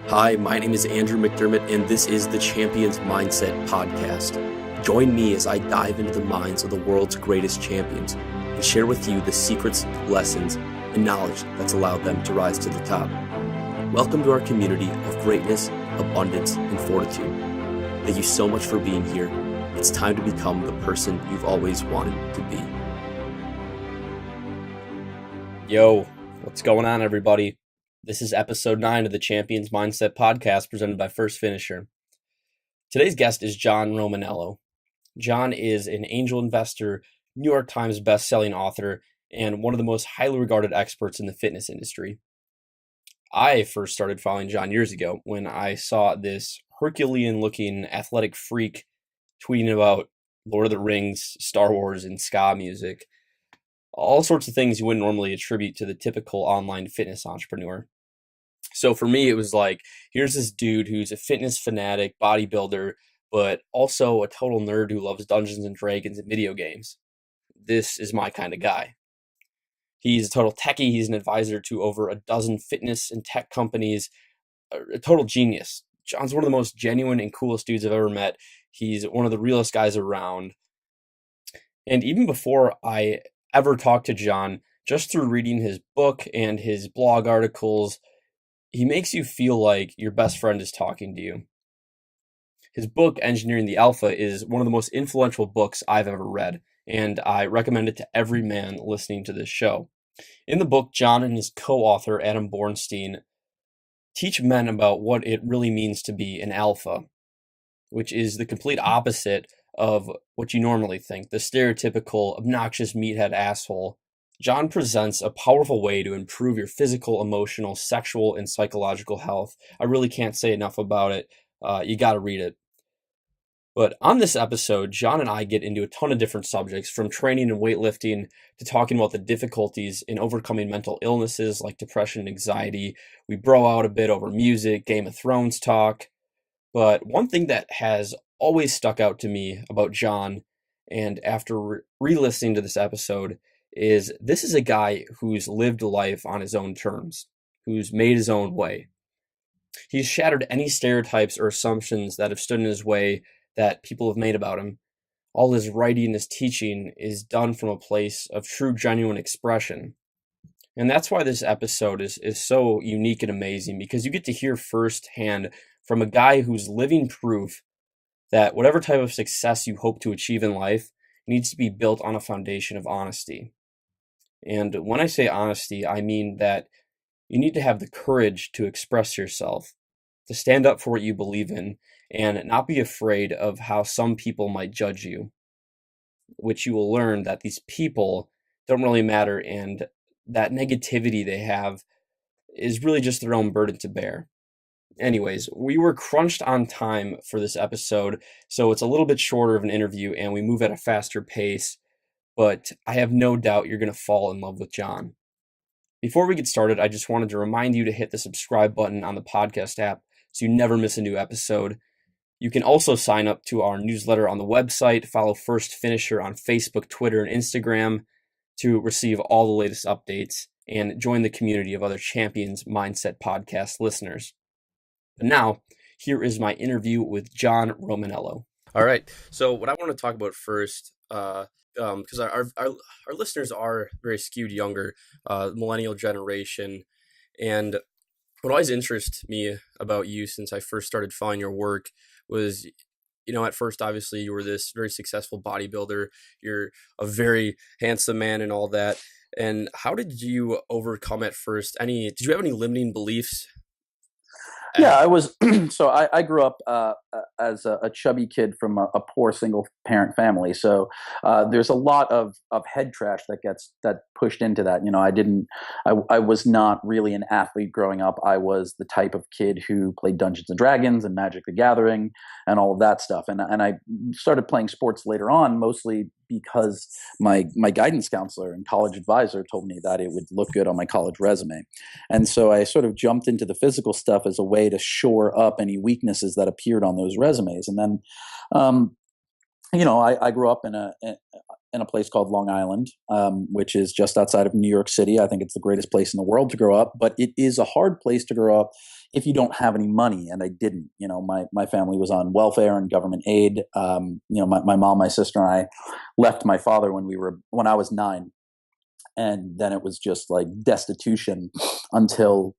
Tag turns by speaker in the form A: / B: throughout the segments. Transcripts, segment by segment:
A: Hi, my name is Andrew McDermott, and this is the Champions Mindset Podcast. Join me as I dive into the minds of the world's greatest champions and share with you the secrets, lessons, and knowledge that's allowed them to rise to the top. Welcome to our community of greatness, abundance, and fortitude. Thank you so much for being here. It's time to become the person you've always wanted to be. Yo, what's going on, everybody? This is episode 9 of the Champions Mindset Podcast presented by First Finisher. Today's guest is John Romaniello. John is an angel investor, New York Times bestselling author, and one of the most highly regarded experts in the fitness industry. I first started following John years ago when I saw this Herculean-looking athletic freak tweeting about Lord of the Rings, Star Wars, and ska music. All sorts of things you wouldn't normally attribute to the typical online fitness entrepreneur. So for me, it was like, here's this dude who's a fitness fanatic, bodybuilder, but also a total nerd who loves Dungeons and Dragons and video games. This is my kind of guy. He's a total techie. He's an advisor to over a dozen fitness and tech companies. A total genius. John's one of the most genuine and coolest dudes I've ever met. He's one of the realest guys around. And even before I ever talked to John, just through reading his book and his blog articles, he makes you feel like your best friend is talking to you. His book, Engineering the Alpha, is one of the most influential books I've ever read, and I recommend it to every man listening to this show. In the book, John and his co-author, Adam Bornstein, teach men about what it really means to be an alpha, which is the complete opposite of what you normally think, the stereotypical, obnoxious meathead asshole. John presents a powerful way to improve your physical, emotional, sexual, and psychological health. I really can't say enough about it. You got to read it. But on this episode, John and I get into a ton of different subjects, from training and weightlifting to talking about the difficulties in overcoming mental illnesses like depression and anxiety. We bro out a bit over music, Game of Thrones talk. But one thing that has always stuck out to me about John, and after re-listening to this episode, is this is a guy who's lived life on his own terms, who's made his own way. He's shattered any stereotypes or assumptions that have stood in his way that people have made about him. All his writing, his teaching is done from a place of true, genuine expression. And that's why this episode is so unique and amazing, because you get to hear firsthand from a guy who's living proof that whatever type of success you hope to achieve in life needs to be built on a foundation of honesty. And when I say honesty, I mean that you need to have the courage to express yourself, to stand up for what you believe in, and not be afraid of how some people might judge you, which you will learn that these people don't really matter, and that negativity they have is really just their own burden to bear. Anyways, we were crunched on time for this episode, so it's a little bit shorter of an interview and we move at a faster pace, but I have no doubt you're going to fall in love with John. Before we get started, I just wanted to remind you to hit the subscribe button on the podcast app so you never miss a new episode. You can also sign up to our newsletter on the website, follow First Finisher on Facebook, Twitter, and Instagram to receive all the latest updates, and join the community of other Champions Mindset Podcast listeners. But now, here is my interview with John Romaniello. All right, so what I want to talk about first, because our listeners are very skewed younger, millennial generation, and what always interests me about you since I first started following your work was, at first, obviously, you were this very successful bodybuilder. You're a very handsome man and all that. And how did you overcome at first? Did you have any limiting beliefs?
B: Yeah, I was. So I grew up as a chubby kid from a poor single parent family. So there's a lot of head trash that pushed into that. I was not really an athlete growing up. I was the type of kid who played Dungeons and Dragons and Magic the Gathering and all of that stuff. And I started playing sports later on, mostly because my guidance counselor and college advisor told me that it would look good on my college resume. And so I sort of jumped into the physical stuff as a way to shore up any weaknesses that appeared on those resumes. And then, I grew up in in a place called Long Island, which is just outside of New York City. I think it's the greatest place in the world to grow up, but it is a hard place to grow up if you don't have any money. And I didn't. My family was on welfare and government aid. My mom, my sister, and I left my father when I was 9, and then it was just like destitution until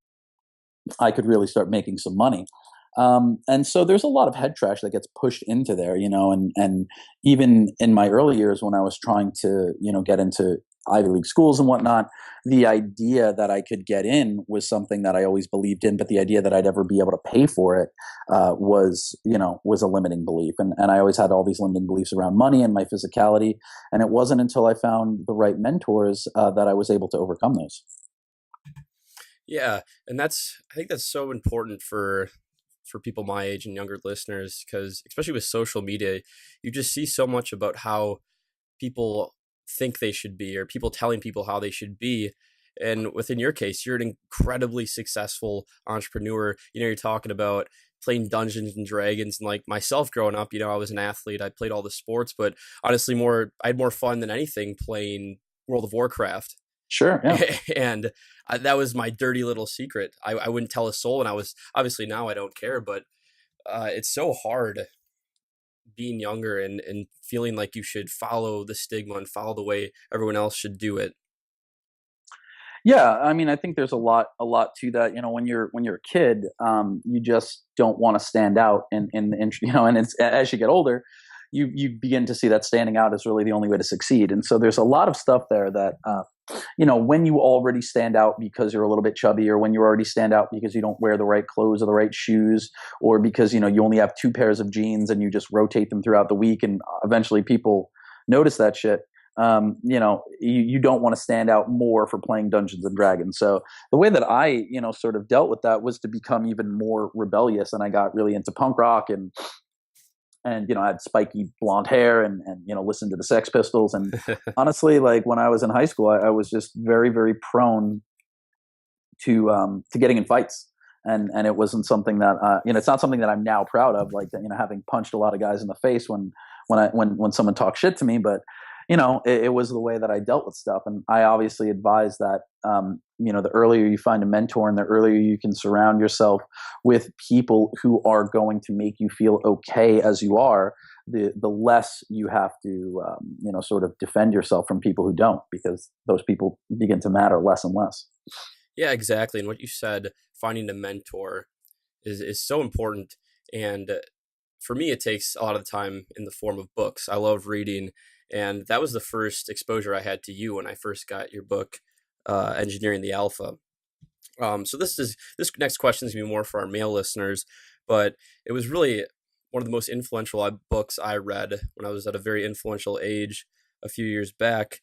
B: I could really start making some money. And so there's a lot of head trash that gets pushed into there, and even in my early years when I was trying to, get into Ivy League schools and whatnot, the idea that I could get in was something that I always believed in, but the idea that I'd ever be able to pay for it was a limiting belief. And I always had all these limiting beliefs around money and my physicality. And it wasn't until I found the right mentors that I was able to overcome those.
A: Yeah. And I think that's so important for people my age and younger listeners, because especially with social media, you just see so much about how people think they should be, or people telling people how they should be. And within your case, you're an incredibly successful entrepreneur. You're talking about playing Dungeons and Dragons, and like myself growing up, I was an athlete. I played all the sports, but honestly, I had more fun than anything playing World of Warcraft.
B: Sure. Yeah.
A: And that was my dirty little secret. I wouldn't tell a soul, and I was obviously, now I don't care, but it's so hard being younger and feeling like you should follow the stigma and follow the way everyone else should do it.
B: Yeah, I mean, I think there's a lot to that. When you're a kid, you just don't want to stand out, and it's as you get older, you begin to see that standing out is really the only way to succeed. And so there's a lot of stuff there that when you already stand out because you're a little bit chubby, or when you already stand out because you don't wear the right clothes or the right shoes, or because you only have 2 pairs of jeans and you just rotate them throughout the week, and eventually people notice that shit. You don't want to stand out more for playing Dungeons and Dragons. So the way that I, sort of dealt with that was to become even more rebellious. And I got really into punk rock and I had spiky blonde hair and listened to the Sex Pistols. And honestly, like when I was in high school, I was just very, very prone to getting in fights. And it wasn't something that, it's not something that I'm now proud of, like, having punched a lot of guys in the face when someone talks shit to me, but it was the way that I dealt with stuff. And I obviously advise that, the earlier you find a mentor and the earlier you can surround yourself with people who are going to make you feel okay as you are, the less you have to, sort of defend yourself from people who don't, because those people begin to matter less and less.
A: Yeah, exactly. And what you said, finding a mentor is so important. And for me, it takes a lot of the time in the form of books. I love reading. And that was the first exposure I had to you when I first got your book, Engineering the Alpha. So this next question is going to be more for our male listeners, but it was really one of the most influential books I read when I was at a very influential age a few years back.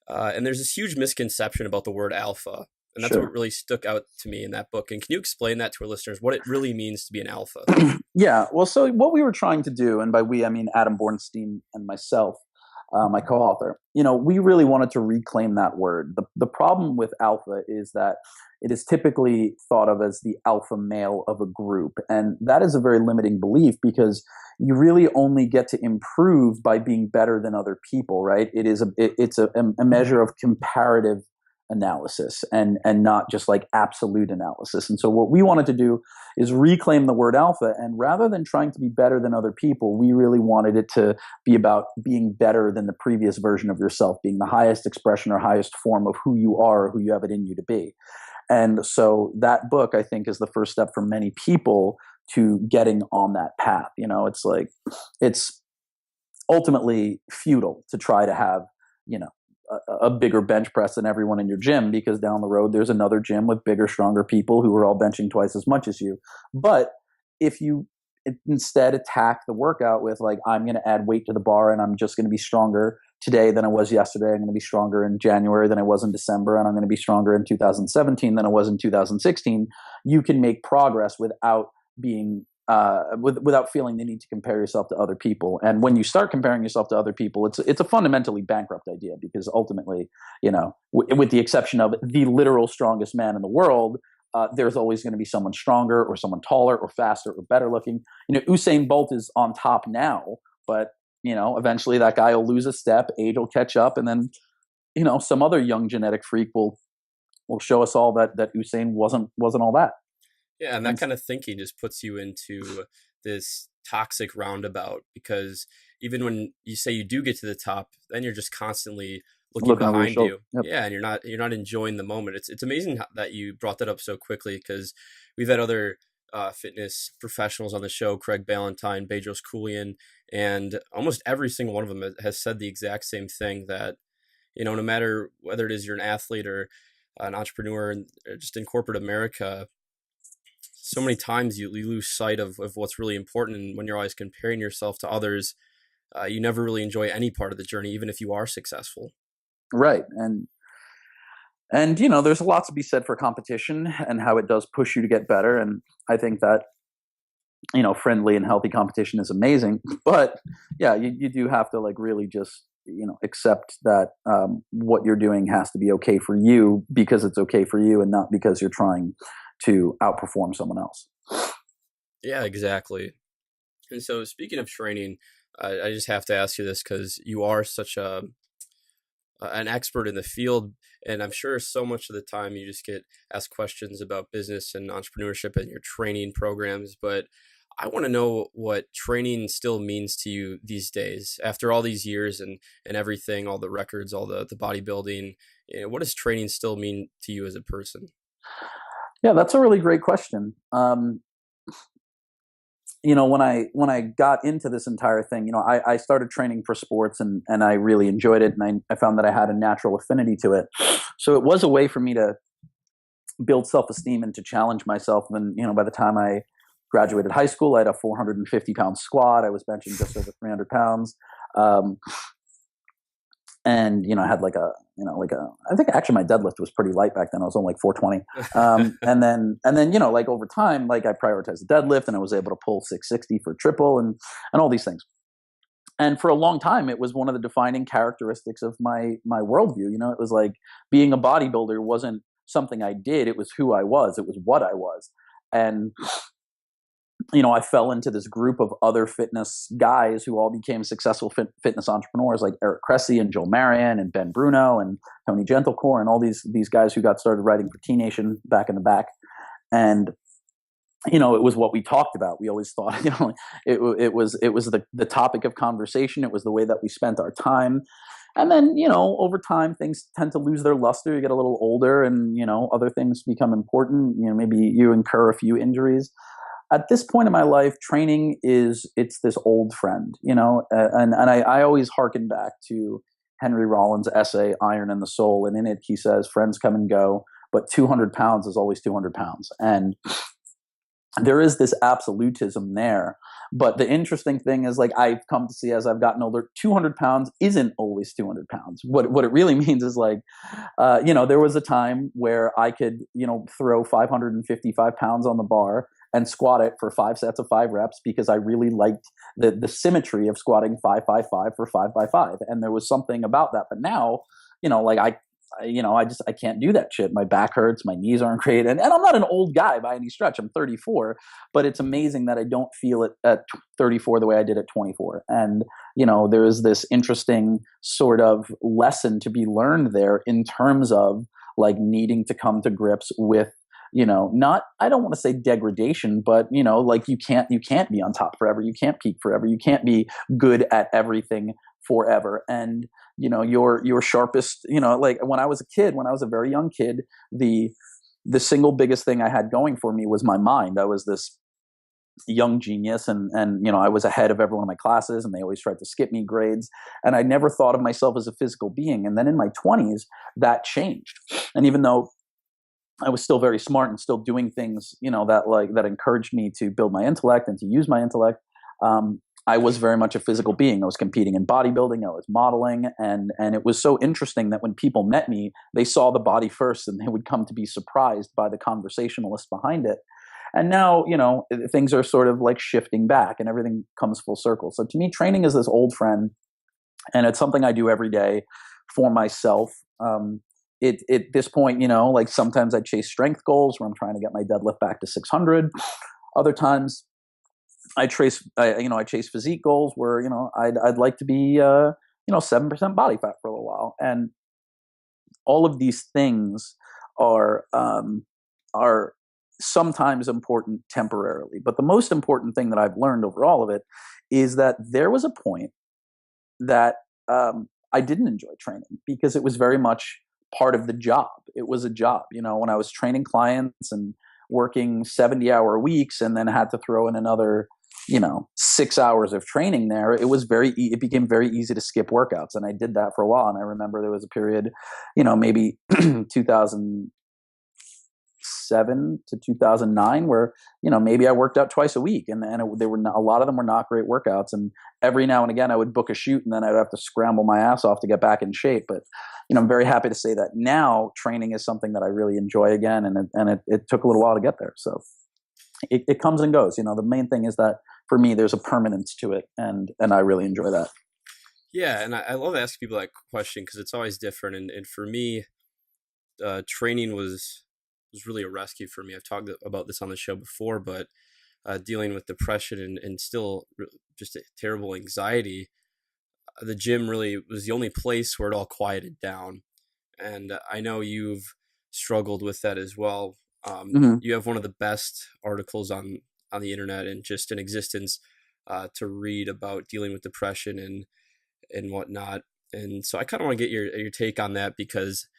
A: And there's this huge misconception about the word alpha. And that's what really stuck out to me in that book. And can you explain that to our listeners, what it really means to be an alpha?
B: Yeah. Well, so what we were trying to do, and by we, I mean Adam Bornstein and myself, my co-author, we really wanted to reclaim that word. The problem with alpha is that it is typically thought of as the alpha male of a group. And that is a very limiting belief, because you really only get to improve by being better than other people, right? It's a measure of comparative analysis and not just like absolute analysis. And so what we wanted to do is reclaim the word alpha, and rather than trying to be better than other people, we really wanted it to be about being better than the previous version of yourself, being the highest expression or highest form of who you are, or who you have it in you to be. And so that book, I think, is the first step for many people to getting on that path. It's like, it's ultimately futile to try to have, a bigger bench press than everyone in your gym, because down the road there's another gym with bigger, stronger people who are all benching twice as much as you. But if you instead attack the workout with like, I'm going to add weight to the bar, and I'm just going to be stronger today than I was yesterday. I'm going to be stronger in January than I was in December, and I'm going to be stronger in 2017 than I was in 2016. You can make progress without being without feeling the need to compare yourself to other people. And when you start comparing yourself to other people, it's a fundamentally bankrupt idea, because ultimately, with the exception of the literal strongest man in the world, there's always going to be someone stronger or someone taller or faster or better looking. Usain Bolt is on top now, but eventually that guy will lose a step, age will catch up, and then, some other young genetic freak will show us all that Usain wasn't all that.
A: Yeah, and that kind of thinking just puts you into this toxic roundabout, because even when you say you do get to the top, then you're just constantly looking behind you.
B: Yep.
A: Yeah, and you're not enjoying the moment. It's amazing that you brought that up so quickly, because we've had other fitness professionals on the show, Craig Ballantyne, Bedros Keuilian, and almost every single one of them has said the exact same thing, that no matter whether it is you're an athlete or an entrepreneur, and just in corporate America, so many times you lose sight of what's really important. And when you're always comparing yourself to others, you never really enjoy any part of the journey, even if you are successful.
B: Right. And there's a lot to be said for competition and how it does push you to get better. And I think that, friendly and healthy competition is amazing. But yeah, you do have to really just, accept that what you're doing has to be okay for you, because it's okay for you, and not because you're trying to outperform someone else.
A: Yeah, exactly. And so, speaking of training, I just have to ask you this, because you are such an expert in the field, and I'm sure so much of the time you just get asked questions about business and entrepreneurship and your training programs. But I want to know what training still means to you these days, after all these years and everything, all the records, all the bodybuilding. What does training still mean to you as a person?
B: Yeah, that's a really great question. When I got into this entire thing, I started training for sports, and I really enjoyed it, and I found that I had a natural affinity to it. So it was a way for me to build self-esteem and to challenge myself. And by the time I graduated high school, I had a 450-pound squat. I was benching just over 300 pounds. And I had I think actually my deadlift was pretty light back then. I was only 420. And then over time, I prioritized the deadlift, and I was able to pull 660 for triple and all these things. And for a long time, it was one of the defining characteristics of my worldview. It was like being a bodybuilder wasn't something I did; it was who I was. It was what I was. And I fell into this group of other fitness guys who all became successful fitness entrepreneurs, like Eric Cressy and Joel Marion and Ben Bruno and Tony Gentlecore, and all these guys who got started writing for T Nation back in the back. And it was what we talked about. We always thought, it was the topic of conversation. It was the way that we spent our time. And then, over time, things tend to lose their luster. You get a little older, and other things become important. Maybe you incur a few injuries. At this point in my life, training it's this old friend, and I always hearken back to Henry Rollins' essay, Iron and the Soul. And in it, he says, friends come and go, but 200 pounds is always 200 pounds. And there is this absolutism there. But the interesting thing is, I've come to see as I've gotten older, 200 pounds isn't always 200 pounds. What it really means is there was a time where I could, throw 555 pounds on the bar and squat it for 5 sets of 5 reps, because I really liked the symmetry of squatting 555 for 5 by 5. And there was something about that. But now, I can't do that shit. My back hurts, my knees aren't great. And I'm not an old guy by any stretch. I'm 34, but it's amazing that I don't feel it at 34 the way I did at 24. And, there is this interesting sort of lesson to be learned there in terms of needing to come to grips with, not, I don't want to say degradation, but, you can't be on top forever. You can't peak forever. You can't be good at everything forever. And, your sharpest, when I was a kid, when I was a very young kid, the single biggest thing I had going for me was my mind. I was this young genius, and I was ahead of everyone in my classes, and they always tried to skip me grades. And I never thought of myself as a physical being. And then in my 20s, that changed. And even though I was still very smart and still doing things, that encouraged me to build my intellect and to use my intellect, I was very much a physical being. I was competing in bodybuilding, I was modeling, and it was so interesting that when people met me, they saw the body first, and they would come to be surprised by the conversationalist behind it. And now, things are sort of shifting back, and everything comes full circle. So to me, training is this old friend, and it's something I do every day for myself. At this point, sometimes I chase strength goals where I'm trying to get my deadlift back to 600. Other times I chase physique goals where, I'd like to be, 7% body fat for a little while. And all of these things are sometimes important temporarily. But the most important thing that I've learned over all of it is that there was a point that I didn't enjoy training because it was very much part of the job. It was a job, when I was training clients and working 70-hour weeks and then had to throw in another 6 hours of training there. It became very easy to skip workouts. And I did that for a while. And I remember there was a period, maybe 2007 to 2009 where, maybe I worked out twice a week, and they were not, a lot of them were not great workouts. And every now and again I would book a shoot and then I'd have to scramble my ass off to get back in shape. But, I'm very happy to say that now training is something that I really enjoy again. And it took a little while to get there. So it comes and goes. The main thing is that for me, there's a permanence to it. And I really enjoy that.
A: Yeah. And I love asking people that question because it's always different. And for me, training was really a rescue for me. I've talked about this on the show before, but dealing with depression and still just a terrible anxiety, the gym really was the only place where it all quieted down. And I know you've struggled with that as well. You have one of the best articles on the internet and just in existence to read about dealing with depression and whatnot. And so I kind of want to get your take on that because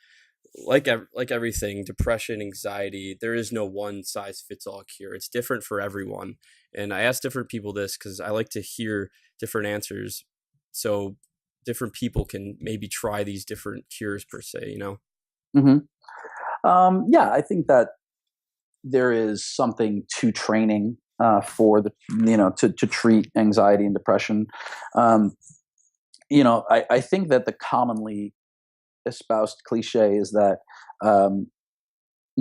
A: like everything, depression, anxiety, there is no one size fits all cure. It's different for everyone. And I ask different people this because I like to hear different answers so different people can maybe try these different cures per se,
B: Yeah, I think that there is something to training for to treat anxiety and depression. I think that the commonly espoused cliche is that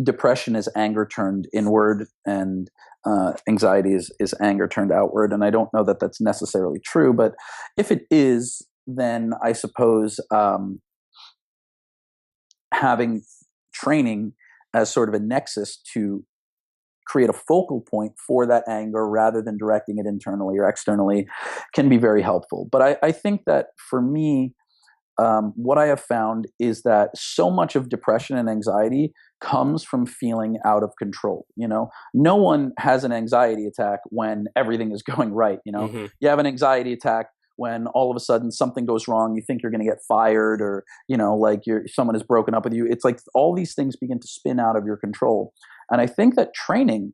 B: depression is anger turned inward and anxiety is anger turned outward. And I don't know that that's necessarily true, but if it is, then I suppose having training as sort of a nexus to create a focal point for that anger rather than directing it internally or externally can be very helpful. But I think that for me, what I have found is that so much of depression and anxiety comes from feeling out of control. No one has an anxiety attack when everything is going right.
A: Mm-hmm.
B: You have an anxiety attack when all of a sudden something goes wrong, you think you're going to get fired, or like someone has broken up with you. It's like all these things begin to spin out of your control. And I think that training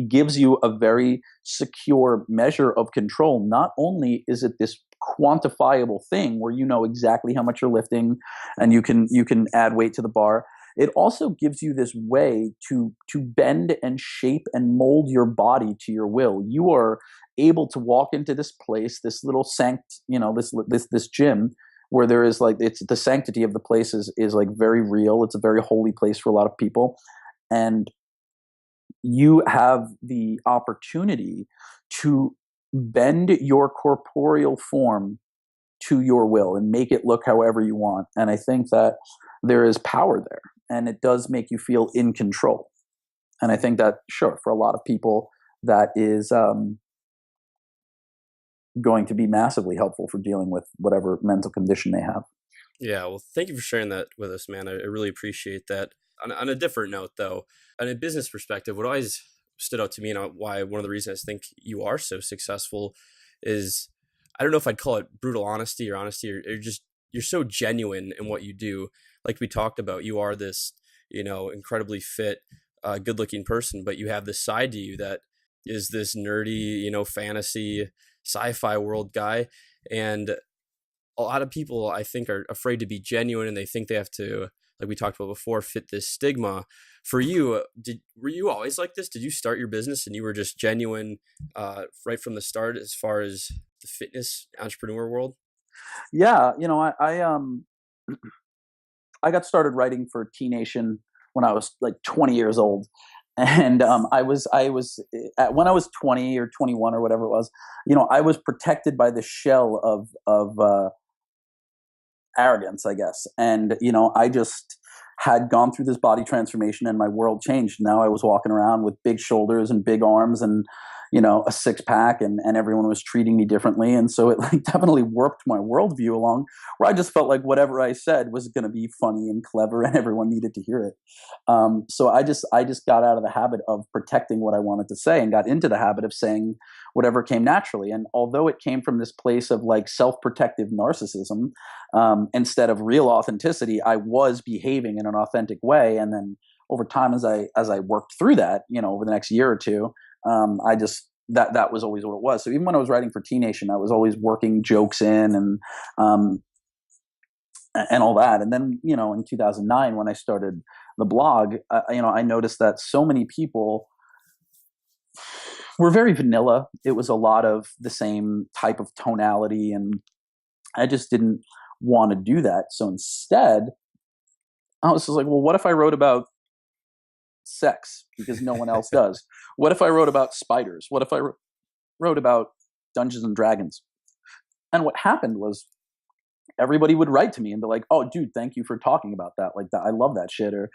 B: gives you a very secure measure of control. Not only is it this quantifiable thing where you know exactly how much you're lifting and you can add weight to the bar, it also gives you this way to bend and shape and mold your body to your will. You are able to walk into this place, this little this gym where there is like, it's the sanctity of the place is like very real. It's a very holy place for a lot of people. And you have the opportunity to bend your corporeal form to your will and make it look however you want. And I think that there is power there, and it does make you feel in control. And I think that, sure, for a lot of people, that is going to be massively helpful for dealing with whatever mental condition they have.
A: Yeah, well, thank you for sharing that with us, man. I really appreciate that. On a different note, though, on a business perspective, what always stood out to me and why one of the reasons I think you are so successful is, I don't know if I'd call it brutal honesty or you're so genuine in what you do. Like we talked about, you are this, incredibly fit, good looking person, but you have this side to you that is this nerdy, fantasy sci-fi world guy. And a lot of people, I think, are afraid to be genuine, and they think they have to, like we talked about before, fit this stigma. For you, were you always like this? Did you start your business and you were just genuine right from the start as far as the fitness entrepreneur world?
B: Yeah, I got started writing for T Nation when I was like 20 years old. And I was when I was 20 or 21 or whatever it was, I was protected by the shell of arrogance, I guess. And, I just had gone through this body transformation and my world changed. Now I was walking around with big shoulders and big arms and, a six pack, and everyone was treating me differently. And so it like definitely warped my worldview along, where I just felt like whatever I said was going to be funny and clever and everyone needed to hear it. So I just got out of the habit of protecting what I wanted to say and got into the habit of saying whatever came naturally. And although it came from this place of like self-protective narcissism, instead of real authenticity, I was behaving in an authentic way. And then over time, as I worked through that, over the next year or two, I just that was always what it was. So even when I was writing for T Nation, I was always working jokes in and all that. And then in 2009, when I started the blog, I noticed that so many people were very vanilla. It was a lot of the same type of tonality, and I just didn't want to do that. So instead, I was just like, well, what if I wrote about sex, because no one else does? What if I wrote about spiders? What if I wrote about Dungeons and Dragons? And what happened was everybody would write to me and be like, oh, dude, thank you for talking about that. Like, that, I love that shit. Or,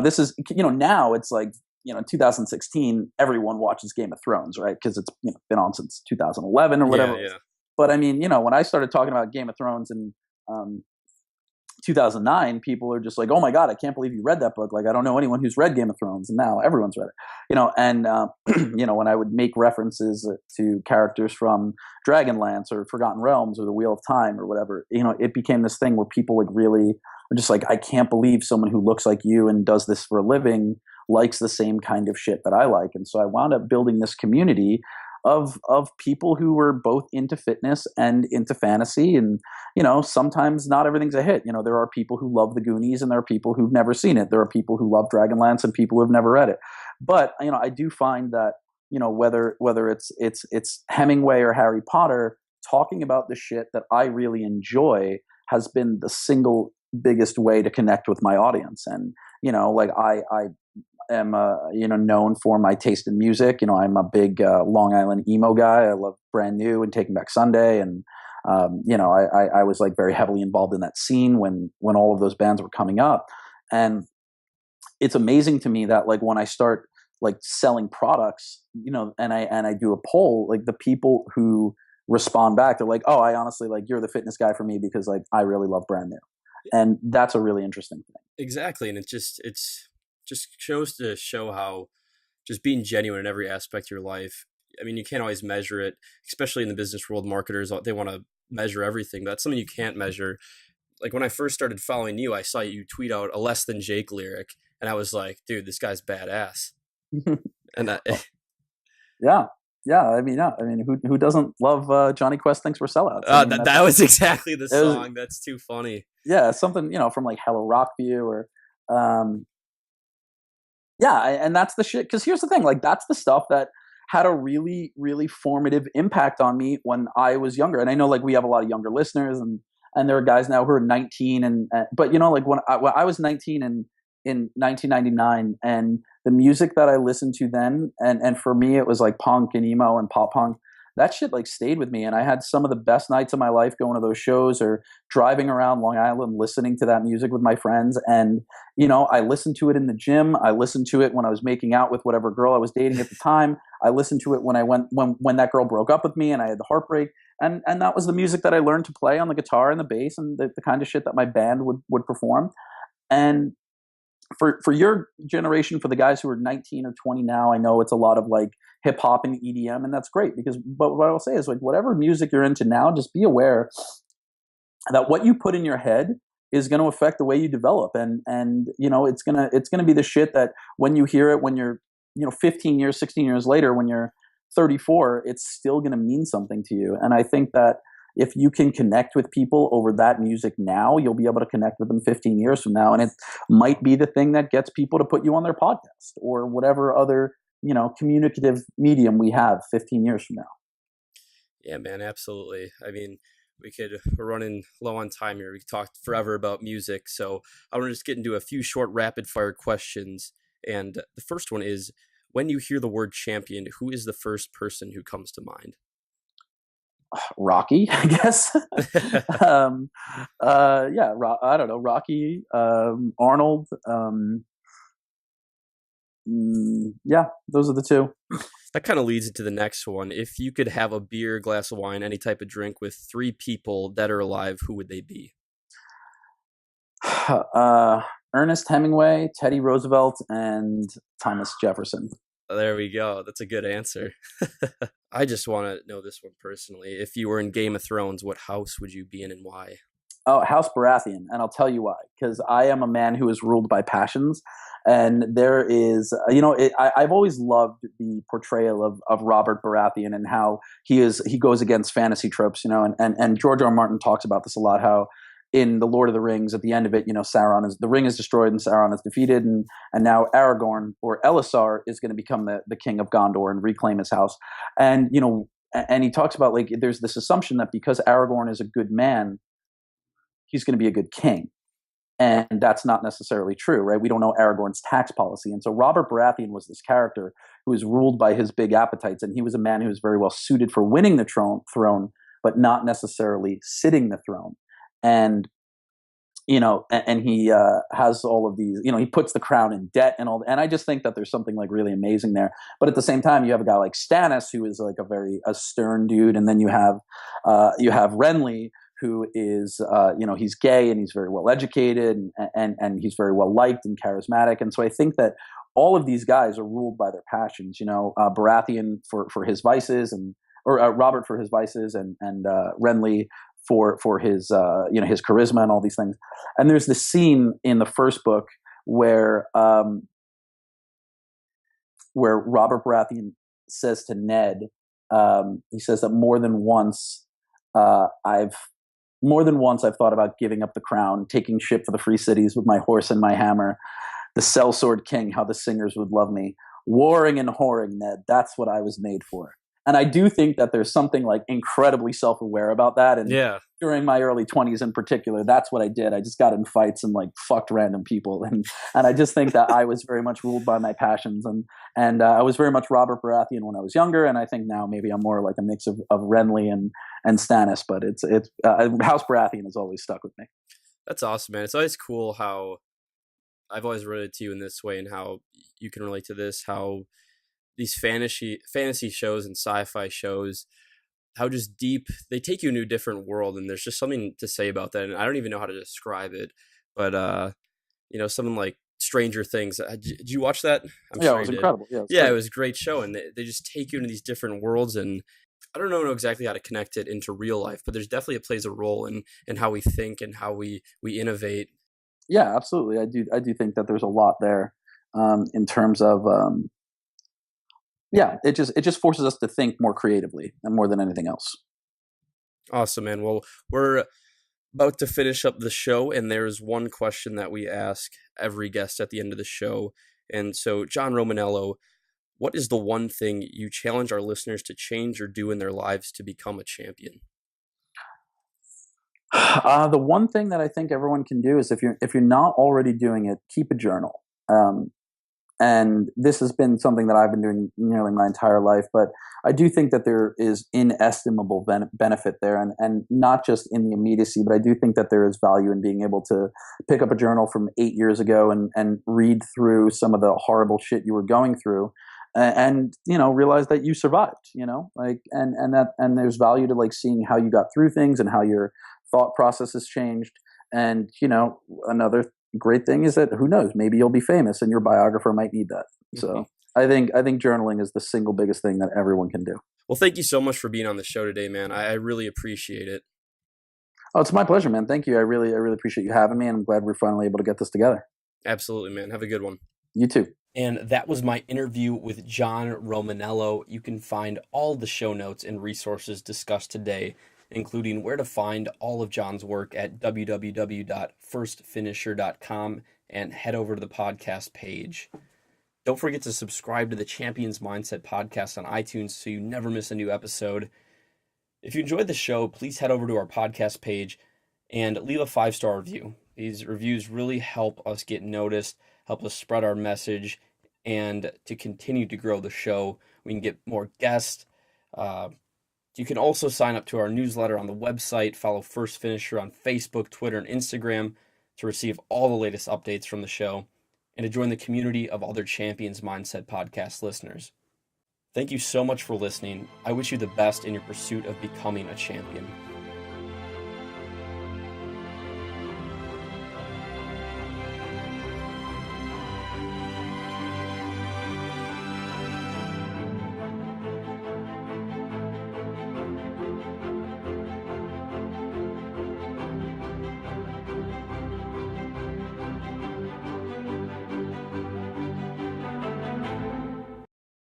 B: this is, now it's like, in 2016, everyone watches Game of Thrones, right? Because it's been on since 2011 or whatever.
A: Yeah.
B: But I mean, when I started talking about Game of Thrones in 2009, people are just like, oh my God, I can't believe you read that book. Like, I don't know anyone who's read Game of Thrones. And now everyone's read it, and, when I would make references to characters from Dragonlance or Forgotten Realms or The Wheel of Time or whatever, it became this thing where people like really are just like, I can't believe someone who looks like you and does this for a living likes the same kind of shit that I like. And so I wound up building this community of people who were both into fitness and into fantasy. And, sometimes not everything's a hit. There are people who love the Goonies and there are people who've never seen it. There are people who love Dragonlance and people who've never read it. But, I do find that, whether it's Hemingway or Harry Potter, talking about the shit that I really enjoy has been the single biggest way to connect with my audience. And, like I am known for my taste in music. I'm a big Long Island emo guy. I love Brand New and Taking Back Sunday, and I was like very heavily involved in that scene when all of those bands were coming up. And it's amazing to me that like when I start like selling products, and I do a poll, like the people who respond back, they're like, oh, I honestly like, you're the fitness guy for me because like I really love Brand New. And that's a really interesting thing.
A: Exactly. And it's just shows to show how just being genuine in every aspect of your life. I mean, you can't always measure it, especially in the business world. Marketers, they want to measure everything. That's something you can't measure. Like when I first started following you, I saw you tweet out a Less Than Jake lyric, and I was like, dude, this guy's badass. And
B: yeah. I mean, who doesn't love Johnny Quest Thinks We're Sellouts?
A: That was exactly the song. That's too funny.
B: Yeah, something from like Hello Rockview or and that's the shit. Because here's the thing, like that's the stuff that had a really, really formative impact on me when I was younger. And I know like we have a lot of younger listeners, and there are guys now who are 19, but like when I was 19 in 1999, and the music that I listened to then, and for me it was like punk and emo and pop punk. That shit like stayed with me, and I had some of the best nights of my life going to those shows or driving around Long Island listening to that music with my friends. And I listened to it in the gym. I listened to it when I was making out with whatever girl I was dating at the time. I listened to it when when that girl broke up with me and I had the heartbreak. And that was the music that I learned to play on the guitar and the bass and the kind of shit that my band would perform. And for your generation, for the guys who are 19 or 20 now, I know it's a lot of like hip hop and EDM, and that's great but what I'll say is like whatever music you're into now, just be aware that what you put in your head is going to affect the way you develop, and it's gonna be the shit that when you hear it when you're 15 years, 16 years later, when you're 34, it's still going to mean something to you. And I think that if you can connect with people over that music now, you'll be able to connect with them 15 years from now. And it might be the thing that gets people to put you on their podcast or whatever other, communicative medium we have 15 years from now.
A: Yeah, man, absolutely. I mean, we're running low on time here. We could talk forever about music. So I want to just get into a few short rapid fire questions. And the first one is, when you hear the word champion, who is the first person who comes to mind?
B: Rocky, I guess. I don't know. Rocky, Arnold. Yeah, those are the two.
A: That kind of leads into the next one. If you could have a beer, glass of wine, any type of drink with three people, dead or alive, who would they be?
B: Ernest Hemingway, Teddy Roosevelt, and Thomas Jefferson.
A: There we go. That's a good answer. I just want to know this one personally. If you were in Game of Thrones, what house would you be in and why?
B: Oh, House Baratheon, and I'll tell you why. Because I am a man who is ruled by passions, and there is, I've always loved the portrayal of Robert Baratheon and how he goes against fantasy tropes, and George R. R. Martin talks about this a lot. How in the Lord of the Rings, at the end of it, the ring is destroyed and Sauron is defeated, and now Aragorn or Elisar is going to become the king of Gondor and reclaim his house, and and he talks about like there's this assumption that because Aragorn is a good man, he's going to be a good king. And that's not necessarily true, right? We don't know Aragorn's tax policy. And so Robert Baratheon was this character who was ruled by his big appetites. And he was a man who was very well suited for winning the throne, but not necessarily sitting the throne. And, and he has all of these, he puts the crown in debt and all. And I just think that there's something like really amazing there. But at the same time, you have a guy like Stannis, who is like a stern dude. And then you have Renly, who is, he's gay and he's very well educated and he's very well liked and charismatic. And so I think that all of these guys are ruled by their passions, Baratheon for his vices or Robert for his vices and Renly for his, his charisma and all these things. And there's this scene in the first book where Robert Baratheon says to Ned, he says that more than once I've thought about giving up the crown, taking ship for the free cities with my horse and my hammer. The sellsword king, how the singers would love me. Warring and whoring, Ned, that's what I was made for. And I do think that there's something like incredibly self-aware about that. And during my early 20s in particular, that's what I did. I just got in fights and like fucked random people. And I just think that I was very much ruled by my passions. And I was very much Robert Baratheon when I was younger. And I think now maybe I'm more like a mix of Renly and Stannis. But it's House Baratheon has always stuck with me.
A: That's awesome, man. It's always cool how I've always related to you in this way and how you can relate to this, how these fantasy shows and sci-fi shows, how just deep they take you into a different world, and there's just something to say about that. And I don't even know how to describe it, but something like Stranger Things. Did you watch that?
B: It was incredible.
A: It was a great show, and they just take you into these different worlds. And I don't know exactly how to connect it into real life, but there's definitely it plays a role in how we think and how we innovate.
B: Yeah, absolutely. I do think that there's a lot there in terms of. It just forces us to think more creatively and more than anything else.
A: Awesome, man. Well, we're about to finish up the show, and there's one question that we ask every guest at the end of the show. And so, John Romaniello, what is the one thing you challenge our listeners to change or do in their lives to become a champion?
B: The one thing that I think everyone can do is if you're not already doing it, keep a journal. And this has been something that I've been doing nearly my entire life, but I do think that there is inestimable benefit there, and not just in the immediacy, but I do think that there is value in being able to pick up a journal from 8 years ago and read through some of the horrible shit you were going through, and realize that you survived, and there's value to like seeing how you got through things and how your thought process has changed. And another great thing is that who knows, maybe you'll be famous and your biographer might need that. So I think journaling is the single biggest thing that everyone can do.
A: Well, thank you so much for being on the show today, man. I really appreciate it.
B: Oh, it's my pleasure, man. Thank you. I really appreciate you having me, and I'm glad we're finally able to get this together.
A: Absolutely, man. Have a good one.
B: You too.
A: And that was my interview with John Romaniello. You can find all the show notes and resources discussed today, including where to find all of John's work at www.firstfinisher.com, and head over to the podcast page. Don't forget to subscribe to the Champions Mindset podcast on iTunes so you never miss a new episode. If you enjoyed the show, please head over to our podcast page and leave a 5-star review. These reviews really help us get noticed, help us spread our message, and to continue to grow the show. We can get more guests. You can also sign up to our newsletter on the website, follow First Finisher on Facebook, Twitter, and Instagram to receive all the latest updates from the show, and to join the community of other Champions Mindset podcast listeners. Thank you so much for listening. I wish you the best in your pursuit of becoming a champion.